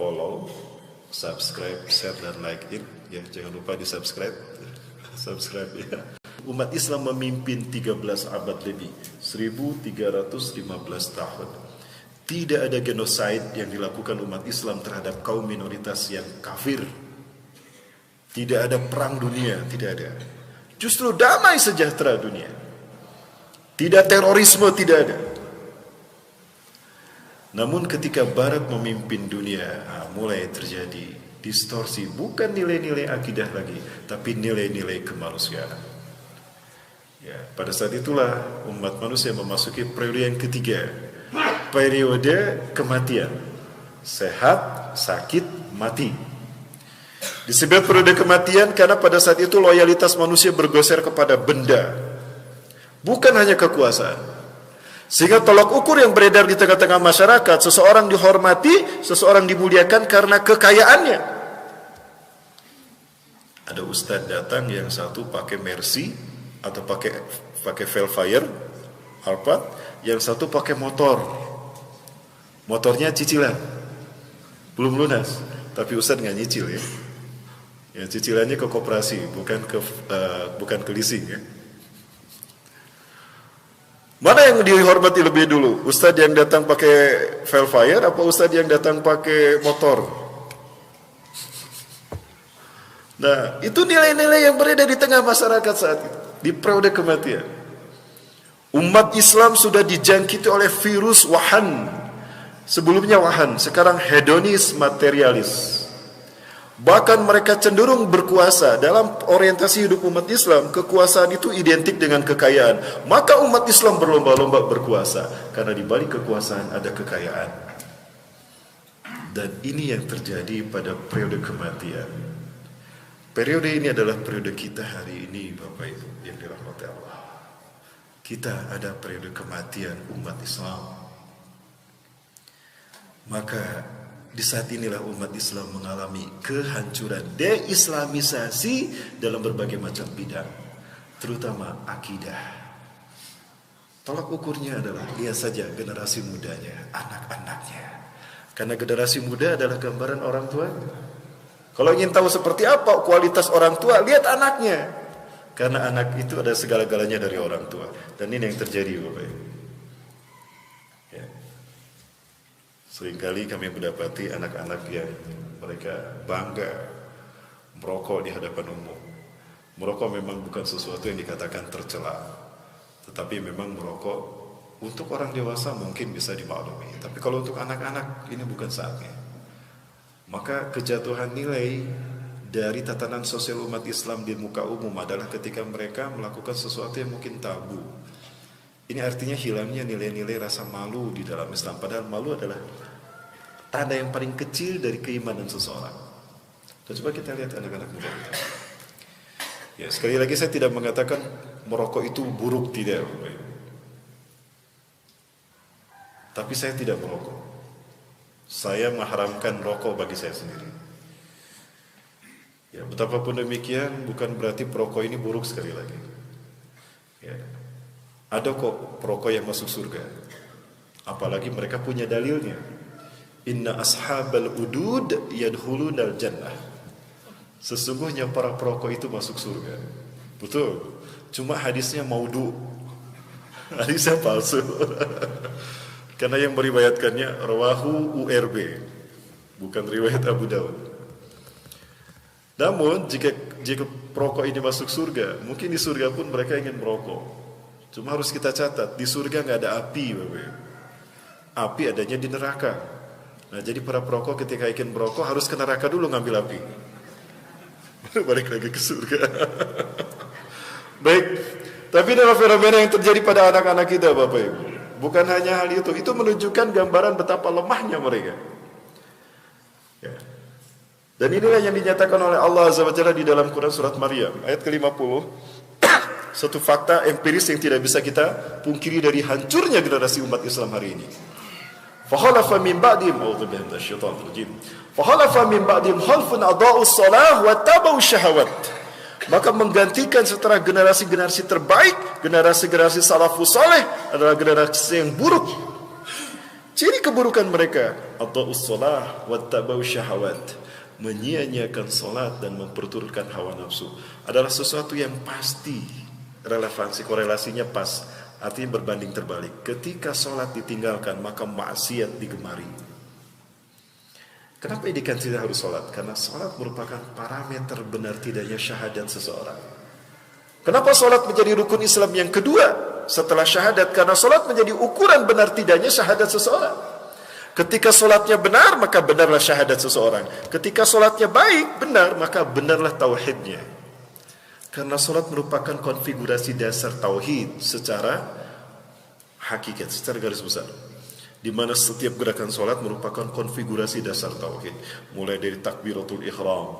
follow, subscribe, share dan like it ya, jangan lupa di subscribe ya. Umat Islam memimpin 13 abad lebih, 1315 tahun. Tidak ada genosida yang dilakukan umat Islam terhadap kaum minoritas yang kafir. Tidak ada perang dunia, tidak ada. Justru damai sejahtera dunia. Tidak terorisme, tidak ada. Namun ketika Barat memimpin dunia, mulai terjadi distorsi, bukan nilai-nilai akidah lagi, tapi nilai-nilai kemanusiaan. Ya, pada saat itulah umat manusia memasuki periode yang ketiga, periode kematian. Sehat, sakit, mati. Disebut periode kematian karena pada saat itu loyalitas manusia bergeser kepada benda, bukan hanya kekuasaan. Sehingga tolak ukur yang beredar di tengah-tengah masyarakat, seseorang dihormati, seseorang dimuliakan karena kekayaannya. Ada ustadz datang, yang satu pakai Mercy atau pakai Velfire, Alphard, yang satu pakai motor. Motornya cicilan, belum lunas, tapi ustadz nggak nyicil ya. Ya, cicilannya ke koperasi, bukan ke leasing ya. Mana yang dihormati lebih dulu? Ustadz yang datang pakai Velfire apa ustadz yang datang pakai motor? Nah, itu nilai-nilai yang beredar di tengah masyarakat saat itu, di periode kematian. Umat Islam sudah dijangkiti oleh virus Wuhan. Sebelumnya Wuhan, sekarang hedonis materialis. Bahkan mereka cenderung berkuasa. Dalam orientasi hidup umat Islam, kekuasaan itu identik dengan kekayaan. Maka umat Islam berlomba-lomba berkuasa, karena di balik kekuasaan ada kekayaan. Dan ini yang terjadi pada periode kematian. Periode ini adalah periode kita hari ini, Bapak Ibu yang dirahmati Allah. Kita ada periode kematian umat Islam. Maka di saat inilah umat Islam mengalami kehancuran, deislamisasi dalam berbagai macam bidang, terutama akidah. Tolak ukurnya adalah lihat saja generasi mudanya, anak-anaknya. Karena generasi muda adalah gambaran orang tua. Kalau ingin tahu seperti apa kualitas orang tua, lihat anaknya. Karena anak itu ada segala-galanya dari orang tua. Dan ini yang terjadi, Bapak Ibu. Ya. Seringkali kami mendapati anak-anak yang mereka bangga merokok di hadapan umum. Merokok memang bukan sesuatu yang dikatakan tercela, tetapi memang merokok untuk orang dewasa mungkin bisa dimaklumi. Tapi kalau untuk anak-anak ini bukan saatnya. Maka kejatuhan nilai dari tatanan sosial umat Islam di muka umum adalah ketika mereka melakukan sesuatu yang mungkin tabu. Ini artinya hilangnya nilai-nilai rasa malu di dalam Islam. Padahal malu adalah tanda yang paling kecil dari keimanan seseorang. Dan coba kita lihat anak-anak muda kita. Ya, sekali lagi saya tidak mengatakan merokok itu buruk, tidak. Tapi saya tidak merokok. Saya mengharamkan rokok bagi saya sendiri. Ya, betapapun demikian bukan berarti perokok ini buruk sekali lagi. Ya. Ada kok perokok yang masuk surga. Apalagi mereka punya dalilnya. Inna ashabal udud yadkhulunal jannah. Sesungguhnya para perokok itu masuk surga. Betul. Cuma hadisnya maudhu. Hadisnya palsu. Karena yang meriwayatkannya rawahu URB, bukan riwayat Abu Daud. Namun jika perokok ini masuk surga, mungkin di surga pun mereka ingin merokok. Cuma harus kita catat, di surga nggak ada api, Bapak. Api adanya di neraka. Nah, jadi para perokok ketika ingin merokok harus ke neraka dulu ngambil api. Baru balik lagi ke surga. Baik, tapi dalam fenomena yang terjadi pada anak-anak kita, Bapak Ibu, bukan hanya hal itu menunjukkan gambaran betapa lemahnya mereka. Ya. Dan inilah yang dinyatakan oleh Allah Azza wa Jalla di dalam Quran surat Maryam ayat ke-50. Satu fakta empiris yang tidak bisa kita pungkiri dari hancurnya generasi umat Islam hari ini. Fakhalafa min ba'dihim Fakhalafa min ba'dihim khalfun adaa'us shalah wa tabau syahawat. Maka menggantikan setelah generasi-generasi terbaik, generasi-generasi salafus saleh adalah generasi yang buruk, Ciri keburukan mereka, adha'us shalah wattaba'u syahawat, menyia-nyiakan salat dan memperturutkan hawa nafsu, adalah sesuatu yang pasti relevansi, korelasinya pas, artinya berbanding terbalik. Ketika salat ditinggalkan, maka maksiat digemari. Kenapa indikan tidak harus salat? Karena salat merupakan parameter benar tidaknya syahadat seseorang. Kenapa salat menjadi rukun Islam yang kedua setelah syahadat? Karena salat menjadi ukuran benar tidaknya syahadat seseorang. Ketika salatnya benar, maka benarlah syahadat seseorang. Ketika salatnya baik, benar, maka benarlah tauhidnya. Karena salat merupakan konfigurasi dasar tauhid secara hakikat, secara garis besar. Di mana setiap gerakan salat merupakan konfigurasi dasar tauhid. Mulai dari takbiratul ihram,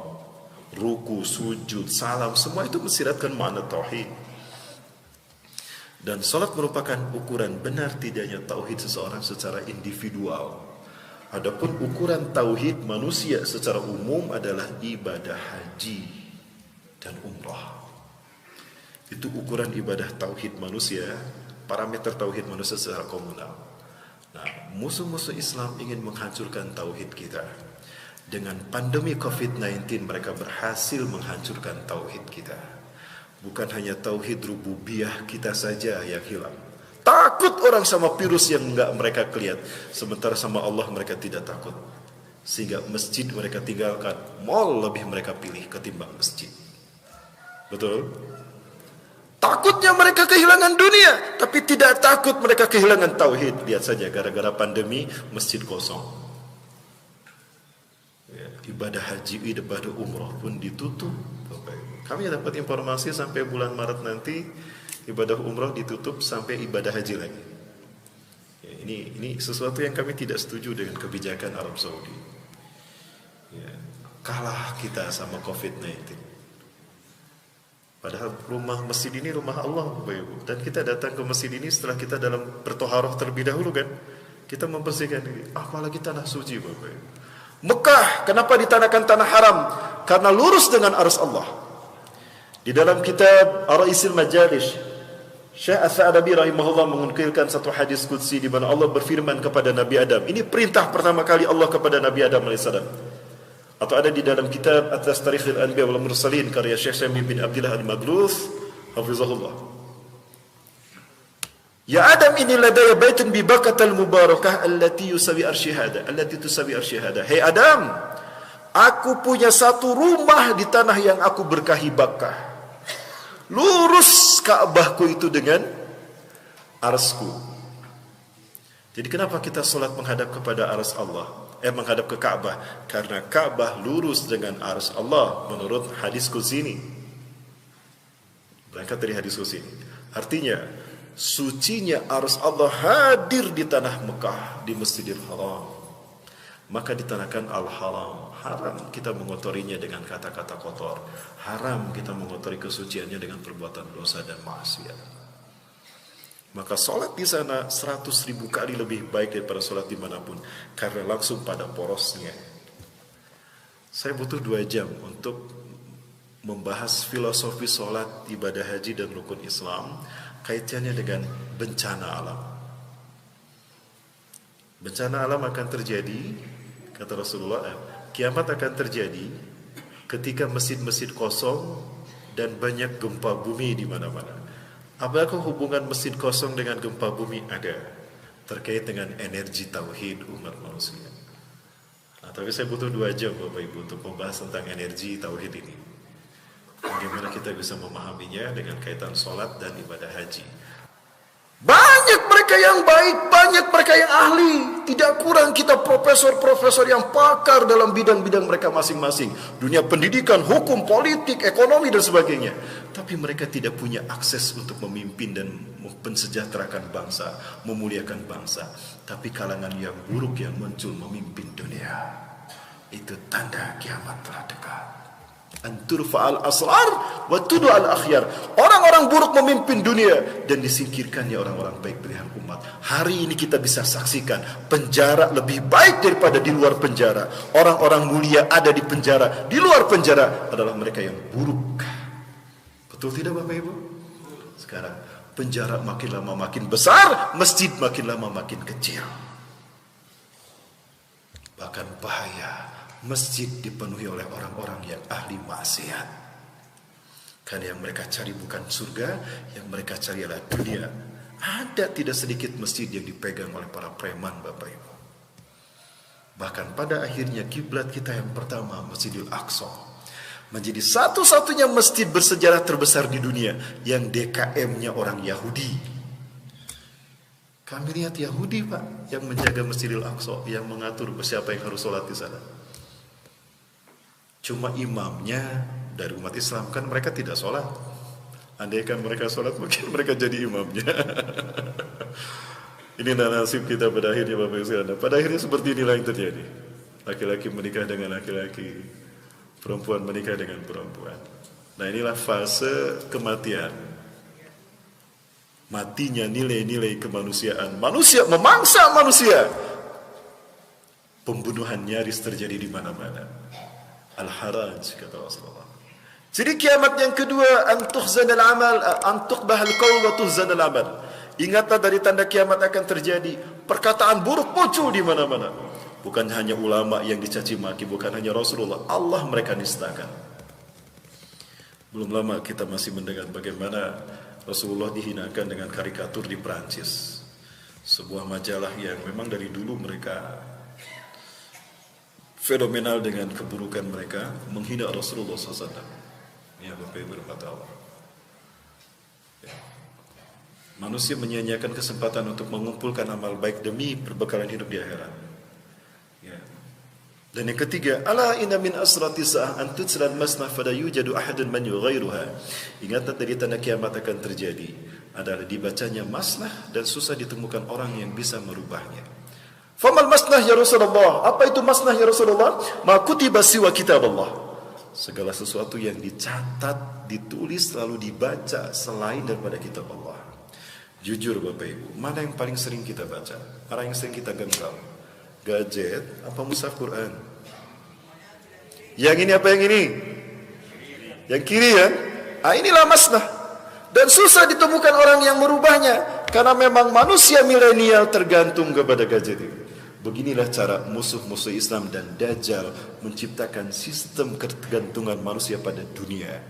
ruku, sujud, salam, semua itu mensiratkan makna tauhid. Dan salat merupakan ukuran benar tidaknya tauhid seseorang secara individual. Adapun ukuran tauhid manusia secara umum adalah ibadah haji dan umrah. Itu ukuran ibadah tauhid manusia, parameter tauhid manusia secara komunal. Nah, musuh-musuh Islam ingin menghancurkan tauhid kita. Dengan pandemi COVID-19 mereka berhasil menghancurkan tauhid kita. Bukan hanya tauhid rububiyah kita saja yang hilang. Takut orang sama virus yang enggak mereka lihat, sementara sama Allah mereka tidak takut. Sehingga masjid mereka tinggalkan, mall lebih mereka pilih ketimbang masjid. Betul? Takutnya mereka kehilangan dunia, tapi tidak takut mereka kehilangan tauhid. Lihat saja, gara-gara pandemi masjid kosong. Ibadah haji, ibadah umrah pun ditutup. Kami dapat informasi sampai bulan Maret nanti ibadah umrah ditutup sampai ibadah haji lagi. Ya, ini sesuatu yang kami tidak setuju dengan kebijakan Arab Saudi. Ya, kalah kita sama COVID-19. Padahal rumah masjid ini rumah Allah, Bapak Ibu. Dan kita datang ke masjid ini setelah kita dalam bertoharoh terlebih dahulu kan. Kita membersihkan diri. Apalagi tanah suci, Bapak Ibu. Mekah, kenapa ditanahkan tanah haram? Karena lurus dengan arus Allah. Di dalam kitab Ar-Ra'isil Majalis, Syekh As-Sa'dabi rahimahullah menukilkan satu hadis qudsi di mana Allah berfirman kepada Nabi Adam. Ini perintah pertama kali Allah kepada Nabi Adam AS. Atau ada di dalam kitab Atas Tarikhil Anbiya wal Mursalin karya Syekh Syamil bin Abdullah Al-Maghluz hafizahullah. Ya Adam, ini ladaya baitun bi bakatal mubarakah allati yusawi arsyihada, allati tusawi arsyihada. Hei Adam, aku punya satu rumah di tanah yang aku berkahi Bakkah. Lurus Ka'bahku itu dengan arsku. Jadi kenapa kita solat menghadap kepada ars Allah? Menghadap ke Ka'bah. Karena Ka'bah lurus dengan ars Allah menurut hadis qudsi ini. Berangkat dari hadis qudsi ini. Artinya, sucinya ars Allah hadir di tanah Mekah, di Masjidil Haram. Maka ditanahkan al-haram. Haram kita mengotorinya dengan kata-kata kotor. Haram kita mengotori kesuciannya dengan perbuatan dosa dan maksiat. Maka sholat di sana 100.000 kali lebih baik daripada sholat dimanapun. Karena langsung pada porosnya. Saya butuh 2 jam untuk membahas filosofi sholat, ibadah haji dan rukun Islam. Kaitannya dengan bencana alam. Bencana alam akan terjadi, kata Rasulullah, kiamat akan terjadi ketika masjid-masjid kosong dan banyak gempa bumi di mana-mana. Apakah hubungan masjid kosong dengan gempa bumi? Ada. Terkait dengan energi tauhid umat manusia. Nah, tapi saya butuh 2 jam Bapak Ibu untuk membahas tentang energi tauhid ini. Bagaimana kita bisa memahaminya dengan kaitan sholat dan ibadah haji. Banyak mereka yang baik, banyak mereka yang ahli. Tidak kurang kita profesor-profesor yang pakar dalam bidang-bidang mereka masing-masing. Dunia pendidikan, hukum, politik, ekonomi dan sebagainya. Tapi mereka tidak punya akses untuk memimpin dan mensejahterakan bangsa, memuliakan bangsa. Tapi kalangan yang buruk yang muncul memimpin dunia. Itu tanda kiamat telah dekat. Antur fa'al asrar wa tudu al akhyar. Orang-orang buruk memimpin dunia dan disingkirkannya orang-orang baik pilihan umat. Hari ini kita bisa saksikan penjara lebih baik daripada di luar penjara. Orang-orang mulia ada di penjara. Di luar penjara adalah mereka yang buruk. Betul tidak Bapak Ibu? Sekarang penjara makin lama makin besar, masjid makin lama makin kecil. Bahkan bahaya, masjid dipenuhi oleh orang-orang yang ahli maksiat. Karena yang mereka cari bukan surga, yang mereka cari adalah dunia. Ada tidak sedikit masjid yang dipegang oleh para preman, Bapak Ibu. Bahkan pada akhirnya kiblat kita yang pertama, Masjidil Aqsa, menjadi satu-satunya masjid bersejarah terbesar di dunia yang DKM-nya orang Yahudi. Kami lihat Yahudi, Pak, yang menjaga Masjidil Aqsa, yang mengatur siapa yang harus sholat di sana. Cuma imamnya dari umat Islam, kan mereka tidak sholat. Andaikan mereka sholat, mungkin mereka jadi imamnya. Ini nasib kita pada akhirnya, Bapak Ibu sekalian. Pada akhirnya seperti inilah yang terjadi. Laki-laki menikah dengan laki-laki, perempuan menikah dengan perempuan. Nah, inilah fase kematian. Matinya nilai-nilai kemanusiaan. Manusia memangsa manusia. Pembunuhan nyaris terjadi di mana-mana. Al-Haraj, kata Rasulullah. Jadi kiamat yang kedua, antukhzanal amal, antuqbahal qaul wa tuhzanal amal. Ingatlah dari tanda kiamat akan terjadi, perkataan buruk muncul di mana-mana. Bukan hanya ulama yang dicaci maki, bukan hanya Rasulullah, Allah mereka nistakan. Belum lama kita masih mendengar bagaimana Rasulullah dihinakan dengan karikatur di Perancis. Sebuah majalah yang memang dari dulu mereka fenomenal dengan keburukan mereka, menghina Rasulullah SAW. Ya, Bapak Ibu berkata Allah. Ya. Manusia menyia-nyiakan kesempatan untuk mengumpulkan amal baik demi perbekalan hidup di akhirat. Ya. Dan yang ketiga, ala inna min asrati sa'ah an tutsal masnah fala yujadu ahadun man yughayyiruha. Ingatlah dari tanda kiamat akan terjadi adalah dibacanya masnah dan susah ditemukan orang yang bisa merubahnya. Famal masnah ya Rasulullah? Apa itu masnah ya Rasulullah? Ma kutiba siwa kitab Allah. Segala sesuatu yang dicatat, ditulis, lalu dibaca selain daripada kitab Allah. Jujur Bapak Ibu, mana yang paling sering kita baca? Mana yang sering kita genggam? Gadget apa mushaf Quran? Yang ini apa yang ini? Yang kiri ya? Inilah masnah. Dan susah ditemukan orang yang merubahnya. Karena memang manusia milenial tergantung kepada gadget itu. Beginilah cara musuh-musuh Islam dan Dajjal menciptakan sistem ketergantungan manusia pada dunia.